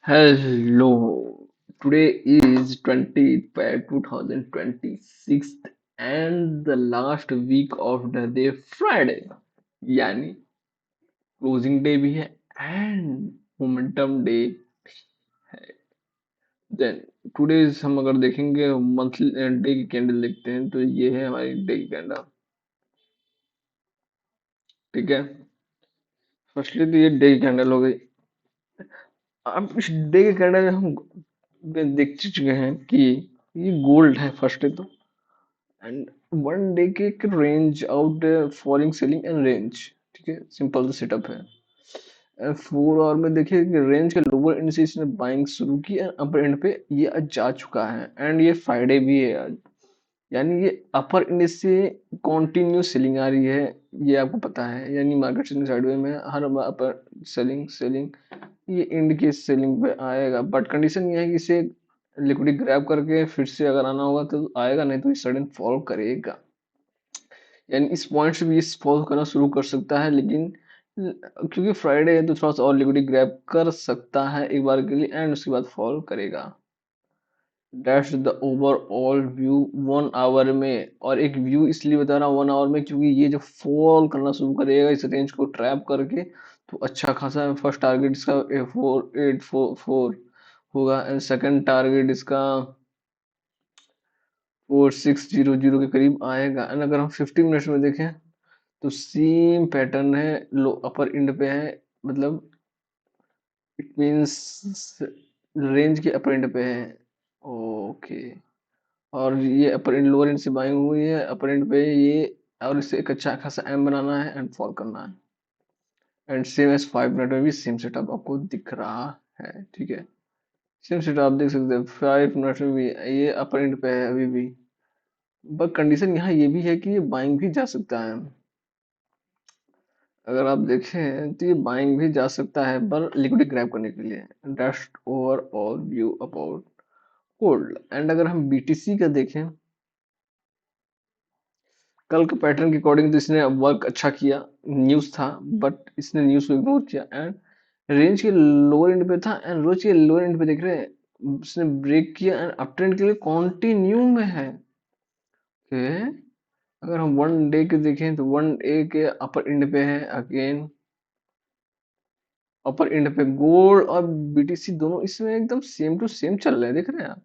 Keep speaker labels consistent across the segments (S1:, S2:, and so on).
S1: Hello, today is 20th 2026 and the last week of the day Friday यानी closing day भी है and momentum day है। Then today हम अगर देखेंगे मंथली डे की कैंडल देखते हैं तो ये है हमारी डे की कैंडल। ठीक है, फर्स्टली तो ये डे की कैंडल हो गई। अब इस डे की कैंडल में हम देख चुके हैं कि ये गोल्ड है फर्स्ट तो, एंड वन डे के एक range out falling selling and range. ठीक है, सिंपल सा सेटअप है। एंड 4 आवर में देखिए कि रेंज के लोअर एंड से इसने बाइंग शुरू की एंड अपर एंड पे ये आज जा चुका है एंड ये फ्राइडे भी है आज, यानी ये अपर एंड से कंटिन्यू सेलिंग आ रही है। ये आपको पता है, यानी मार्केट सेलिंग साइडवे में हर अपर सेलिंग सेलिंग ये एंड के सेलिंग पे आएगा, बट कंडीशन ये है कि इसे लिक्विडिटी ग्रैब करके फिर से अगर आना होगा तो आएगा, नहीं तो ये सडन फॉल करेगा। यानी इस पॉइंट से भी ये फॉलो करना शुरू कर सकता है, लेकिन क्योंकि फ्राइडे है तो थोड़ा सा और लिक्विडिटी ग्रैब कर सकता है एक बार के लिए एंड उसके बाद फॉलो करेगा। That's the overall view 1 hour में। और एक व्यू इसलिए बता रहा हूँ 1 आवर में क्योंकि ये जब फॉल करना शुरू करेगा इस रेंज को ट्रैप करके तो अच्छा खासा फर्स्ट टारगेट इसका 4844 होगा एंड सेकंड टारगेट इसका 4600 के करीब आएगा। एंड अगर हम 50 मिनट्स में देखें तो सेम पैटर्न है, लो अपर एंड पे है, मतलब इट मींस रेंज के अपर एंड पे है। ओके, और ये अपर एंड लोअर एंड से बाइंग हुई है अपर एंड पे ये, और इसे एक अच्छा खासा एम बनाना है एंड फॉल करना है। एंड सेम एज 5 मिनट में भी सेम सेटअप आपको दिख रहा है। ठीक है, सेम सेटअप आप देख सकते हैं 5 मिनट में भी ये अपर एंड पे है अभी भी। बट कंडीशन यहाँ ये भी है कि ये बाइंग भी जा सकता है। अगर आप देखें तो ये बाइंग भी जा सकता है पर लिक्विडिटी ग्रैब करने के लिए। Dust over all view about gold. And अगर हम बीटीसी का देखें कल के पैटर्न के अकॉर्डिंग तो इसने वर्क अच्छा किया, न्यूज था, बट इसने न्यूज को इग्नोर किया एंड रेंज के लोअर एंड पे था एंड रोज के लोअर एंड पे देख रहे हैं इसने ब्रेक किया एंड अप ट्रेंड के लिए कंटिन्यू में है। ओके, अगर हम वन डे के देखें तो वन डे के अपर एंड पे है अगेन, अपर एंड पे गोल्ड और बीटीसी दोनों इसमें एकदम सेम टू सेम चल रहे हैं, देख रहे हैं आप।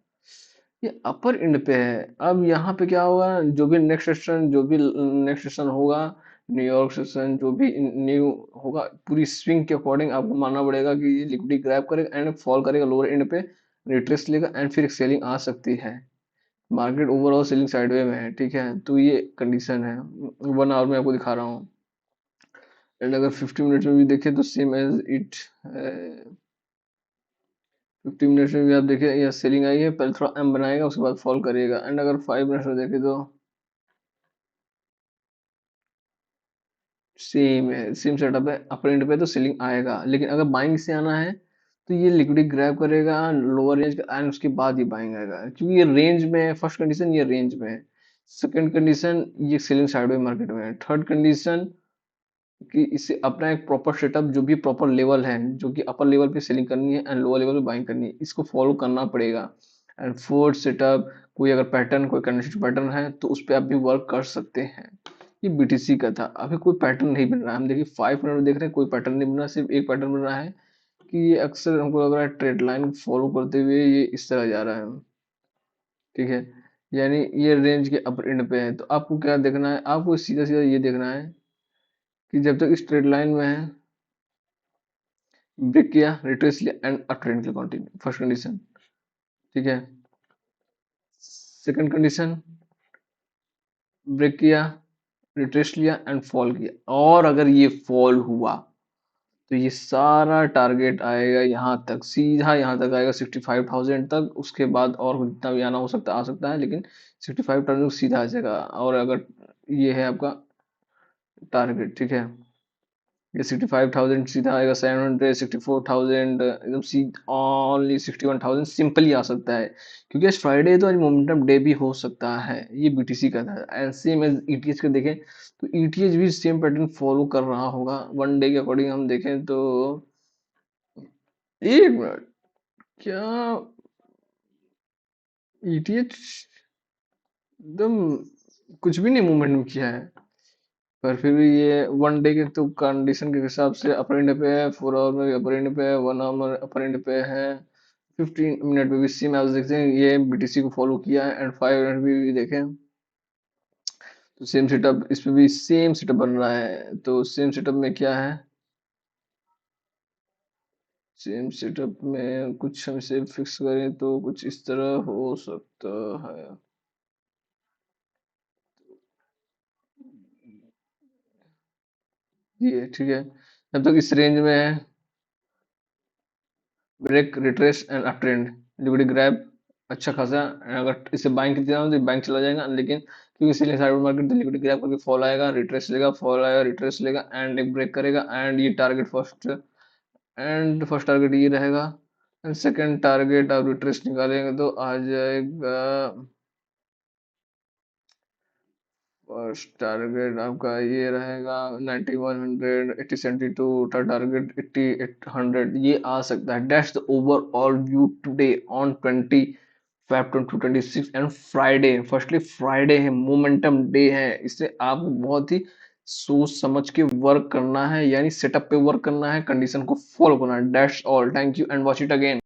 S1: ये अपर एंड पे है। अब यहाँ पे क्या होगा, जो भी नेक्स्ट सेशन होगा, न्यूयॉर्क सेशन जो भी न्यू होगा, पूरी स्विंग के अकॉर्डिंग आपको मानना पड़ेगा कि ये लिक्विडिटी ग्रैब करेगा एंड फॉल करेगा लोअर एंड पे, रिट्रेस लेगा एंड फिर सेलिंग आ सकती है। मार्केट ओवरऑल सेलिंग साइडवे में है। ठीक है, तो ये कंडीशन है 1 आवर में आपको दिखा रहा हूँ। एंड अगर 50 मिनट में भी देखें तो सेम एज इट, 50 मिनट्स में भी आप देखें यह सेलिंग आई है, पहले थोड़ा एम बनाएगा उसके बाद फॉल करेगा। एंड अगर 5 मिनट्स में देखें तो सेम है, सेम सेटअप है, अपर एंड पे तो सेलिंग आएगा, लेकिन अगर बाइंग से आना है तो ये लिक्विडिटी ग्रैब करेगा लोअर रेंज का एंड उसके बाद ही बाइंग आएगा, क्योंकि ये रेंज में है। फर्स्ट कंडीशन ये रेंज में है, सेकंड कंडीशन ये सेलिंग साइडवे मार्केट में है, थर्ड कंडीशन कि इसे अपना एक प्रॉपर सेटअप जो भी प्रॉपर लेवल है, जो कि अपर लेवल पे सेलिंग करनी है एंड लोअर लेवल पे बाइंग करनी है, इसको फॉलो करना पड़ेगा। एंड फोर्थ सेटअप, कोई अगर पैटर्न कोई कंसिस्टेंट पैटर्न है तो उस पर आप भी वर्क कर सकते हैं। ये बीटीसी का था, अभी कोई पैटर्न नहीं बन रहा है। हम देखिए 5 मिनट में देख रहे हैं कोई पैटर्न नहीं बन रहा, सिर्फ एक पैटर्न बन रहा है कि ये अक्सर हमको लग रहा है ट्रेड लाइन फॉलो करते हुए ये इस तरह जा रहा है। ठीक है, यानी ये रेंज के अपर एंड पे है, तो आपको क्या देखना है, आपको सीधा सीधा ये देखना है कि जब तक इस ट्रेड लाइन में है, ब्रेक किया, रिट्रेस लिया एंड अप ट्रेंड के कंटिन्यू, फर्स्ट कंडीशन। ठीक है, सेकंड कंडीशन, ब्रेक किया, रिट्रेस लिया एंड फॉल किया, और अगर ये फॉल हुआ तो ये सारा टारगेट आएगा यहाँ तक, सीधा यहाँ तक आएगा 65,000 तक। उसके बाद और जितना भी आना हो सकता आ सकता है, लेकिन 65,000 सीधा आ जाएगा। और अगर ये है आपका टारगेट, ठीक है, ये 65,000 सीधा आएगा, 700, 64,000 एकदम सीधा, ओनली 61,000 सिंपल ही आ सकता है, क्योंकि आज फ्राइडे है तो आज मोमेंटम डे भी हो सकता है। ये बीटीसी का था एंड सेम एज ईटीएच का देखें तो ईटीएच भी सेम पैटर्न फॉलो कर रहा होगा वन डे के अकॉर्डिंग हम देखें तो। एक मिनट, क्या ईटीएच एकदम कुछ भी नहीं मूवमेंट में किया है। पर फिर भी ये वन डे के तो कंडीशन के हिसाब से अपर एंड पे है, 4 आवर में अपर एंड पे है, 1 आवर अपर एंड पे है, 15 मिनट में भी सेम एज देखते हैं ये बीटीसी को फॉलो किया है। एंड 5 मिनट भी देखें तो सेम सेटअप इस पे भी सेम सेटअप बन रहा है। तो सेम सेटअप में क्या है, सेम सेटअप में कुछ हम इसे फिक्स करें तो कुछ इस तरह हो सकता है। ये ठीक है, जब तक इस रेंज में है। Break, retrace and up trend, liquid grab अच्छा खासा। अगर इसे बाइंग की तरह तो बैंक चला जाएगा, लेकिन क्योंकि इसीलिए साइड मार्केट तो लिक्विड ग्रैब करके फॉल आएगा, रिट्रेस लेगा, फॉल आएगा, रिट्रेस लेगा एंड एक ब्रेक करेगा। एंड ये target first, and first target ये रहेगा। एंड सेकंड टारगेट आप रिट्रेस निकालेंगे तो आ जाएगा, फर्स्ट टारगेट आपका ये रहेगा 9100, 8072, थर्ड टारगेट 8800। ये आ सकता है। That's the overall view today on 25/2/26 and Friday. Firstly Friday है, मोमेंटम डे है, इससे आपको बहुत ही सोच समझ के वर्क करना है, यानी सेटअप पे वर्क करना है, कंडीशन को फॉलो करना है। That's all, thank you and watch it again.